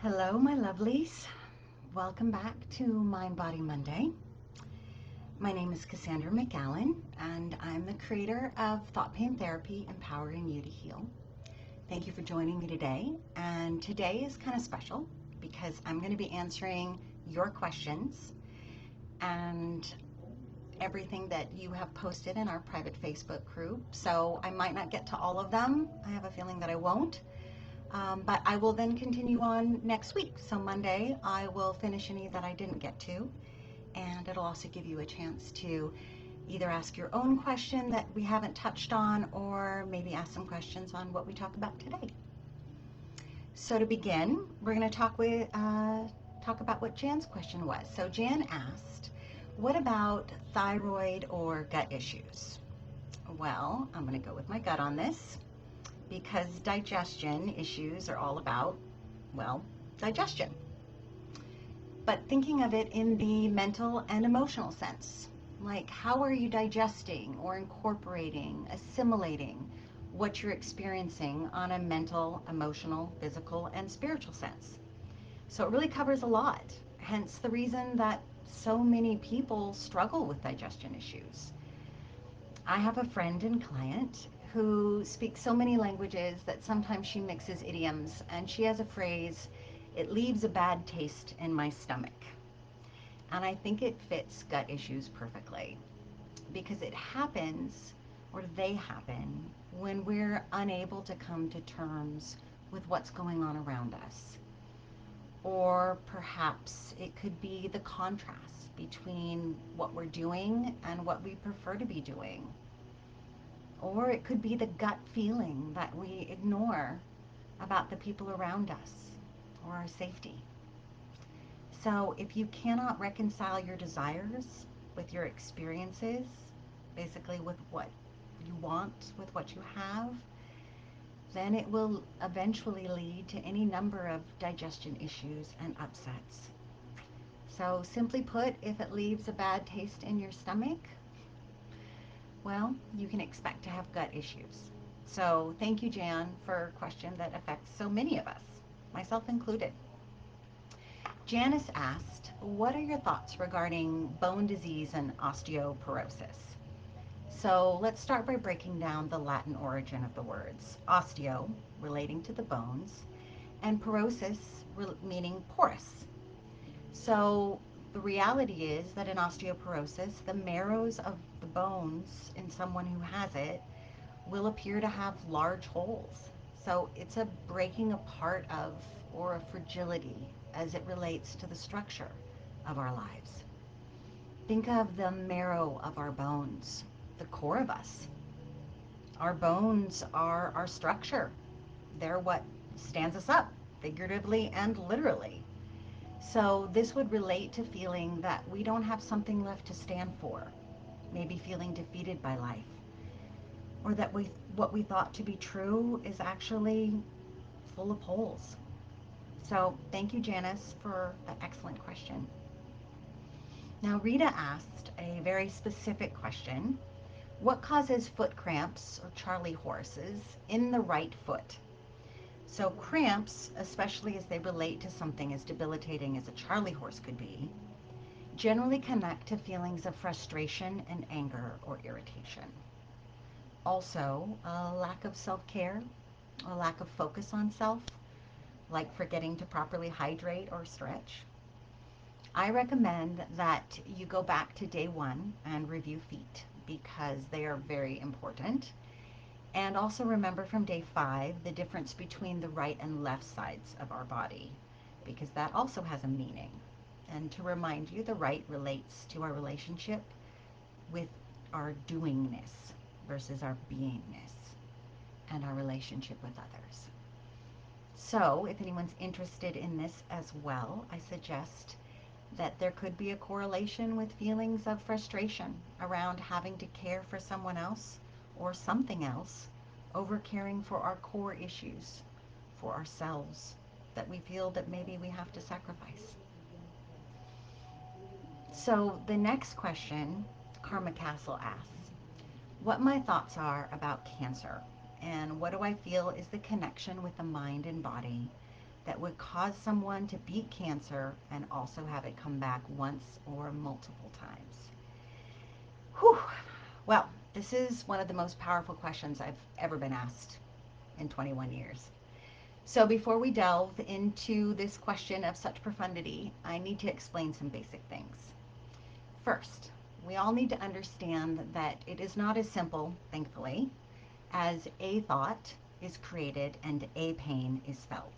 Hello, my lovelies. Welcome back to Mind Body Monday. My name is Cassandra McAllen, and I'm the creator of Thought Pain Therapy, Empowering You to Heal. Thank you for joining me today. And today is kind of special because I'm going to be answering your questions and everything that you have posted in our private Facebook group. So I might not get to all of them. I have a feeling that I won't. But I will then continue on next week. So Monday, I will finish any that I didn't get to. And it'll also give you a chance to either ask your own question that we haven't touched on, or maybe ask some questions on what we talk about today. So to begin, we're going to talk about what Jan's question was. So Jan asked, what about thyroid or gut issues? Well, I'm going to go with my gut on this, because digestion issues are all about, well, digestion. But thinking of it in the mental and emotional sense, like how are you digesting or incorporating, assimilating what you're experiencing on a mental, emotional, physical, and spiritual sense? So it really covers a lot, hence the reason that so many people struggle with digestion issues. I have a friend and client who speaks so many languages that sometimes she mixes idioms, and she has a phrase, "It leaves a bad taste in my stomach." And I think it fits gut issues perfectly, because it happens, or they happen, when we're unable to come to terms with what's going on around us. Or perhaps it could be the contrast between what we're doing and what we prefer to be doing. Or it could be the gut feeling that we ignore about the people around us or our safety. So if you cannot reconcile your desires with your experiences, basically with what you want, with what you have, then it will eventually lead to any number of digestion issues and upsets. So simply put, if it leaves a bad taste in your stomach, well, you can expect to have gut issues. So thank you, Jan, for a question that affects so many of us, myself included. Janice asked, what are your thoughts regarding bone disease and osteoporosis? So let's start by breaking down the Latin origin of the words. Osteo, relating to the bones, and porosis, meaning porous. So the reality is that in osteoporosis, the marrows of the bones in someone who has it will appear to have large holes. So it's a breaking apart of, or a fragility as it relates to the structure of our lives. Think of the marrow of our bones, the core of us. Our bones are our structure. They're what stands us up, figuratively and literally. So this would relate to feeling that we don't have something left to stand for, maybe feeling defeated by life, or that what we thought to be true is actually full of holes. So thank you, Janice, for that excellent question. Now Rita asked a very specific question. What causes foot cramps, or Charlie horses, in the right foot? So cramps, especially as they relate to something as debilitating as a Charlie horse could be, generally connect to feelings of frustration and anger or irritation. Also, a lack of self-care, a lack of focus on self, like forgetting to properly hydrate or stretch. I recommend that you go back to day 1 and review feet, because they are very important. And also remember from day 5 the difference between the right and left sides of our body, because that also has a meaning. And to remind you, the right relates to our relationship with our doingness versus our beingness, and our relationship with others. So if anyone's interested in this as well, I suggest that there could be a correlation with feelings of frustration around having to care for someone else or something else over caring for our core issues, for ourselves, that we feel that maybe we have to sacrifice. So the next question, Karma Castle asks, what my thoughts are about cancer, and what do I feel is the connection with the mind and body that would cause someone to beat cancer and also have it come back once or multiple times? Whew. Well, this is one of the most powerful questions I've ever been asked in 21 years. So before we delve into this question of such profundity, I need to explain some basic things. First, we all need to understand that it is not as simple, thankfully, as a thought is created and a pain is felt.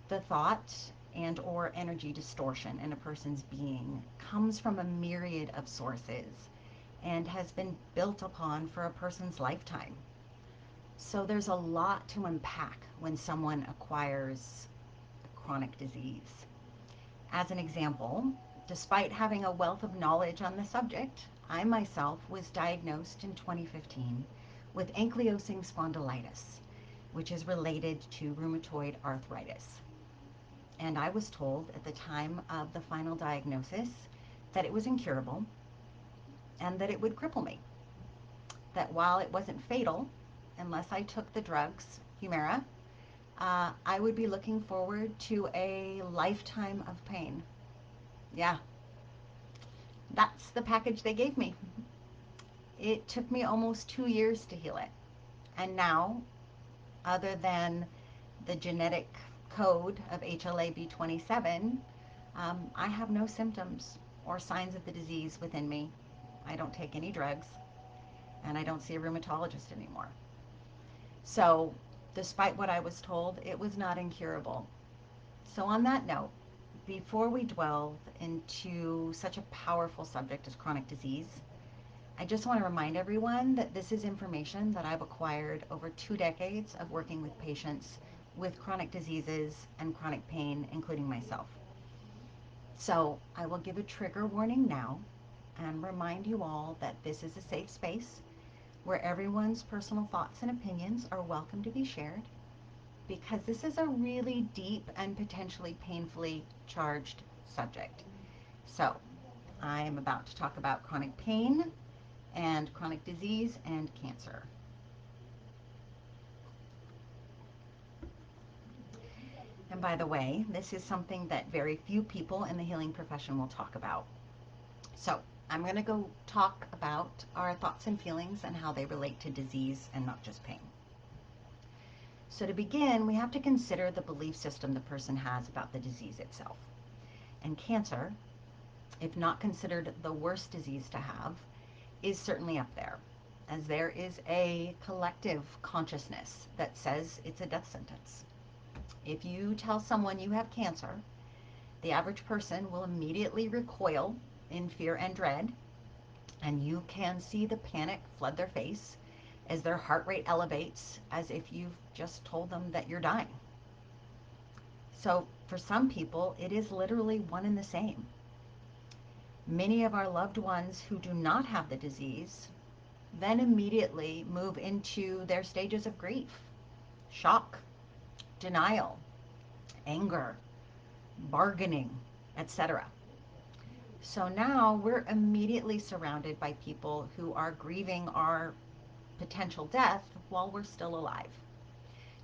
The thought and or energy distortion in a person's being comes from a myriad of sources and has been built upon for a person's lifetime. So there's a lot to unpack when someone acquires a chronic disease. As an example, despite having a wealth of knowledge on the subject, I myself was diagnosed in 2015 with ankylosing spondylitis, which is related to rheumatoid arthritis. And I was told at the time of the final diagnosis that it was incurable and that it would cripple me. That while it wasn't fatal, unless I took the drugs, Humira, I would be looking forward to a lifetime of pain. Yeah, that's the package they gave me. It took me almost 2 years to heal it. And now, other than the genetic code of HLA-B27, I have no symptoms or signs of the disease within me. I don't take any drugs, and I don't see a rheumatologist anymore. So, despite what I was told, it was not incurable. So on that note, before we delve into such a powerful subject as chronic disease, I just want to remind everyone that this is information that I've acquired over 2 decades of working with patients with chronic diseases and chronic pain, including myself. So I will give a trigger warning now and remind you all that this is a safe space where everyone's personal thoughts and opinions are welcome to be shared, because this is a really deep and potentially painfully charged subject. So I am about to talk about chronic pain and chronic disease and cancer. And by the way, this is something that very few people in the healing profession will talk about. So I'm going to go talk about our thoughts and feelings and how they relate to disease and not just pain. So to begin, we have to consider the belief system the person has about the disease itself. And cancer, if not considered the worst disease to have, is certainly up there, as there is a collective consciousness that says it's a death sentence. If you tell someone you have cancer, the average person will immediately recoil in fear and dread, and you can see the panic flood their face as their heart rate elevates as if you've just told them that you're dying. So for some people, it is literally one and the same. Many of our loved ones who do not have the disease then immediately move into their stages of grief, shock, denial, anger, bargaining, etc. So now we're immediately surrounded by people who are grieving our potential death while we're still alive.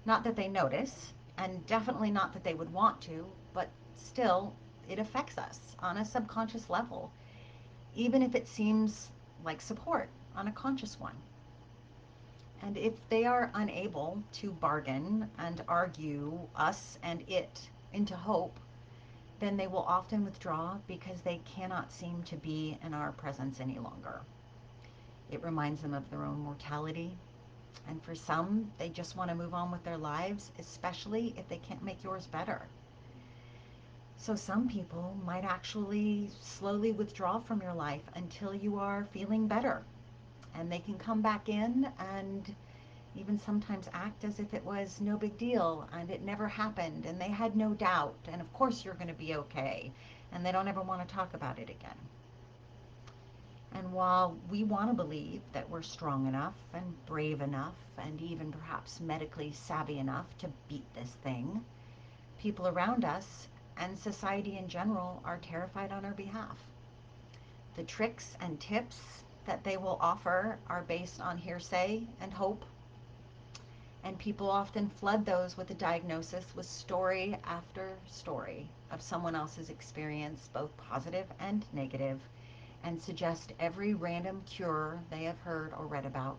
Not that they notice, and definitely not that they would want to, but still, it affects us on a subconscious level, even if it seems like support on a conscious one. And if they are unable to bargain and argue us and it into hope, then they will often withdraw because they cannot seem to be in our presence any longer. It reminds them of their own mortality, and for some, they just want to move on with their lives, especially if they can't make yours better. So some people might actually slowly withdraw from your life until you are feeling better, and they can come back in and even sometimes act as if it was no big deal and it never happened and they had no doubt, and of course you're going to be okay, and they don't ever want to talk about it again. And while we want to believe that we're strong enough and brave enough and even perhaps medically savvy enough to beat this thing, people around us and society in general are terrified on our behalf. The tricks and tips that they will offer are based on hearsay and hope. And people often flood those with a diagnosis with story after story of someone else's experience, both positive and negative, and suggest every random cure they have heard or read about.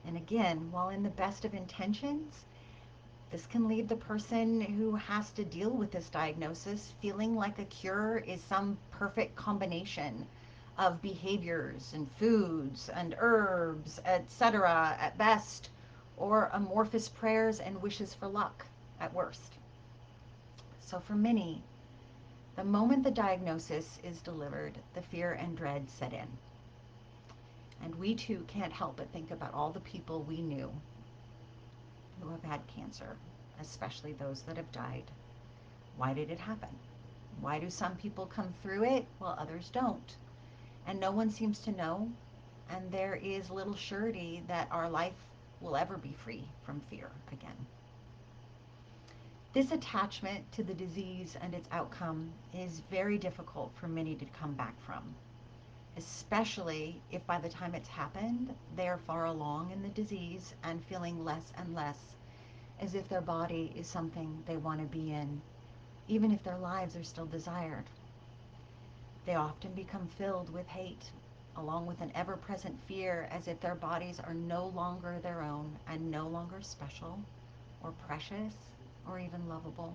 And again, while in the best of intentions, this can leave the person who has to deal with this diagnosis feeling like a cure is some perfect combination of behaviors and foods and herbs, etc., at best, or amorphous prayers and wishes for luck at worst. So for many, the moment the diagnosis is delivered, the fear and dread set in. And we too can't help but think about all the people we knew who have had cancer, especially those that have died. Why did it happen? Why do some people come through it while others don't? And no one seems to know, and there is little surety that our life will ever be free from fear again. This attachment to the disease and its outcome is very difficult for many to come back from, especially if by the time it's happened, they are far along in the disease and feeling less and less as if their body is something they want to be in, even if their lives are still desired. They often become filled with hate, along with an ever-present fear as if their bodies are no longer their own and no longer special or precious or even lovable.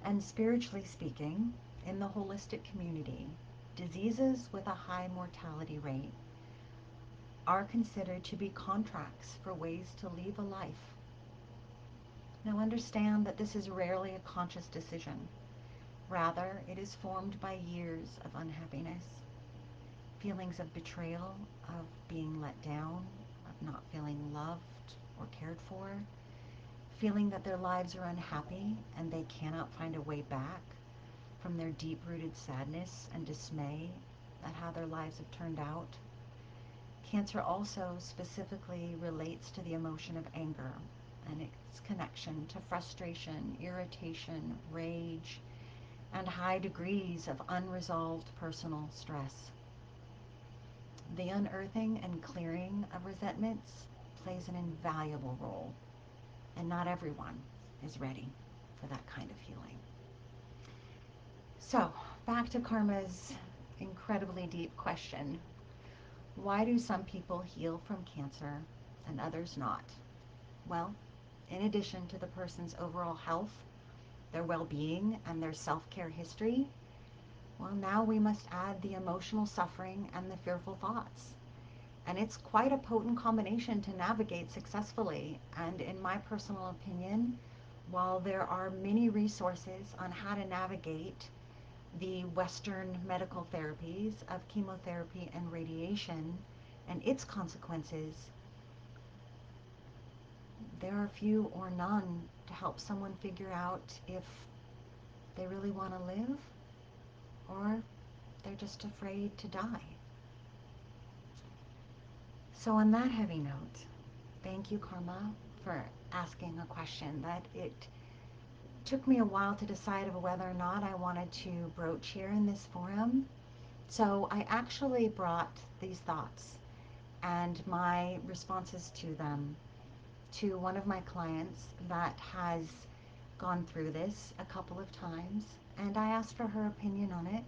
And spiritually speaking, in the holistic community, diseases with a high mortality rate are considered to be contracts for ways to leave a life. Now understand that this is rarely a conscious decision. Rather, it is formed by years of unhappiness, feelings of betrayal, of being let down, of not feeling loved or cared for, feeling that their lives are unhappy and they cannot find a way back from their deep-rooted sadness and dismay at how their lives have turned out. Cancer also specifically relates to the emotion of anger and its connection to frustration, irritation, rage, and high degrees of unresolved personal stress. The unearthing and clearing of resentments plays an invaluable role, and not everyone is ready for that kind of healing. So, back to Karma's incredibly deep question. Why do some people heal from cancer and others not? Well, in addition to the person's overall health, their well-being, and their self-care history, well, now we must add the emotional suffering and the fearful thoughts. And it's quite a potent combination to navigate successfully. And in my personal opinion, while there are many resources on how to navigate the Western medical therapies of chemotherapy and radiation and its consequences, there are few or none to help someone figure out if they really want to live or they're just afraid to die. So on that heavy note, thank you, Karma, for asking a question that it took me a while to decide of whether or not I wanted to broach here in this forum. So I actually brought these thoughts and my responses to them to one of my clients that has gone through this a couple of times, and I asked for her opinion on it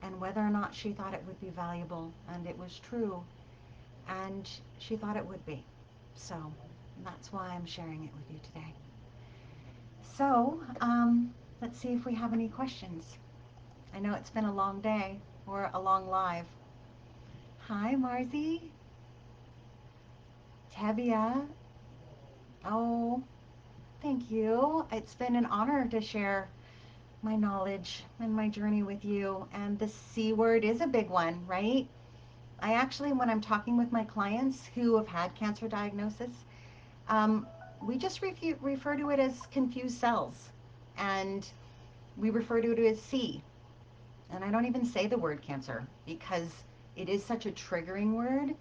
and whether or not she thought it would be valuable, and it was true, and she thought it would be. So that's why I'm sharing it with you today. So let's see if we have any questions. I know it's been a long day or a long live. Hi, Marzi. Tebia. Oh, thank you. It's been an honor to share my knowledge and my journey with you. And the C word is a big one, right? I actually, when I'm talking with my clients who have had cancer diagnosis, we just refer to it as confused cells. And we refer to it as C. And I don't even say the word cancer because it is such a triggering word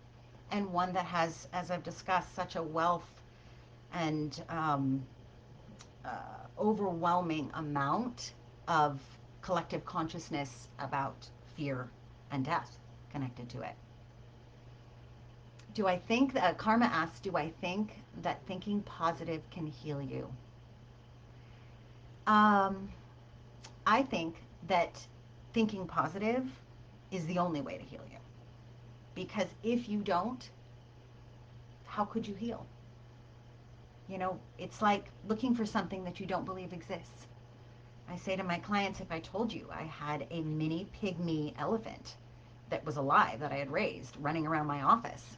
and one that has, as I've discussed, such a wealth and overwhelming amount of collective consciousness about fear and death connected to it. Do I think that Karma asks, do I think that thinking positive can heal you? Um, I think that thinking positive is the only way to heal you. Because if you don't, how could you heal? You know, it's like looking for something that you don't believe exists. I say to my clients, if I told you I had a mini pygmy elephant that was alive that I had raised running around my office,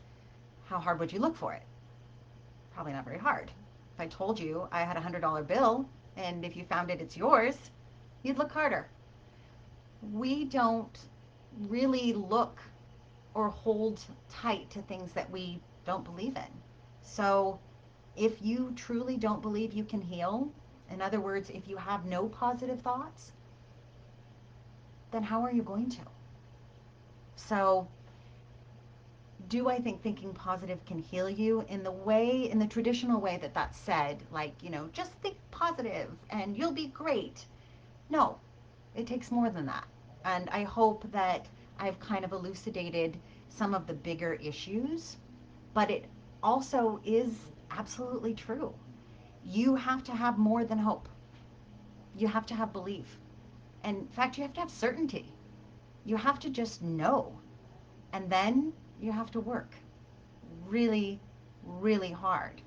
how hard would you look for it? Probably not very hard. If I told you I had $100 bill and if you found it, it's yours, you'd look harder. We don't really look or hold tight to things that we don't believe in. So if you truly don't believe you can heal, in other words, if you have no positive thoughts, then how are you going to? So do I think thinking positive can heal you in the way, in the traditional way that that's said, like, you know, just think positive and you'll be great? No, it takes more than that. And I hope that I've kind of elucidated some of the bigger issues, but it also is absolutely true. You have to have more than hope. You have to have belief. And in fact, you have to have certainty. You have to just know. And then you have to work really, really hard.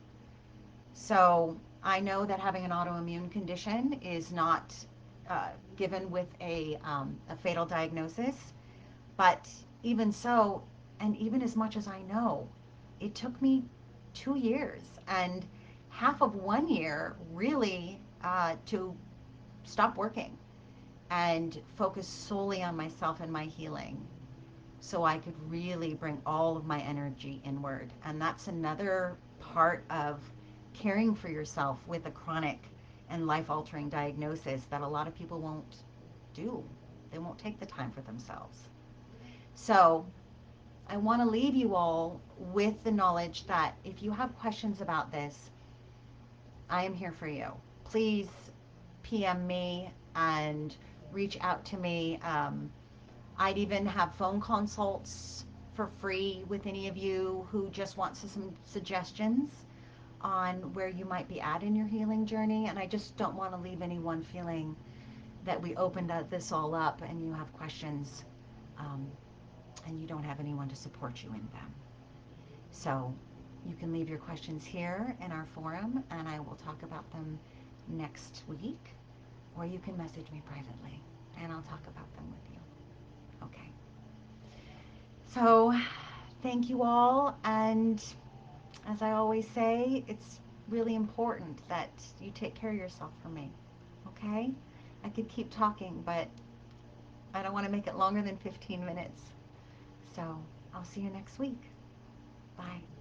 So I know that having an autoimmune condition is not given with a fatal diagnosis, but even so, and even as much as I know, it took me 2 years and half of 1 year really to stop working and focus solely on myself and my healing so I could really bring all of my energy inward. And that's another part of caring for yourself with a chronic and life altering diagnosis that a lot of people won't do. They won't take the time for themselves. So I want to leave you all with the knowledge that if you have questions about this, I am here for you. Please PM me and reach out to me. I'd even have phone consults for free with any of you who just want some suggestions on where you might be at in your healing journey. And I just don't want to leave anyone feeling that we opened this all up and you have questions um, and you don't have anyone to support you in them. So you can leave your questions here in our forum and I will talk about them next week, or you can message me privately and I'll talk about them with you. Okay. So thank you all. And as I always say, it's really important that you take care of yourself for me. Okay? I could keep talking, but I don't want to make it longer than 15 minutes. So I'll see you next week. Bye.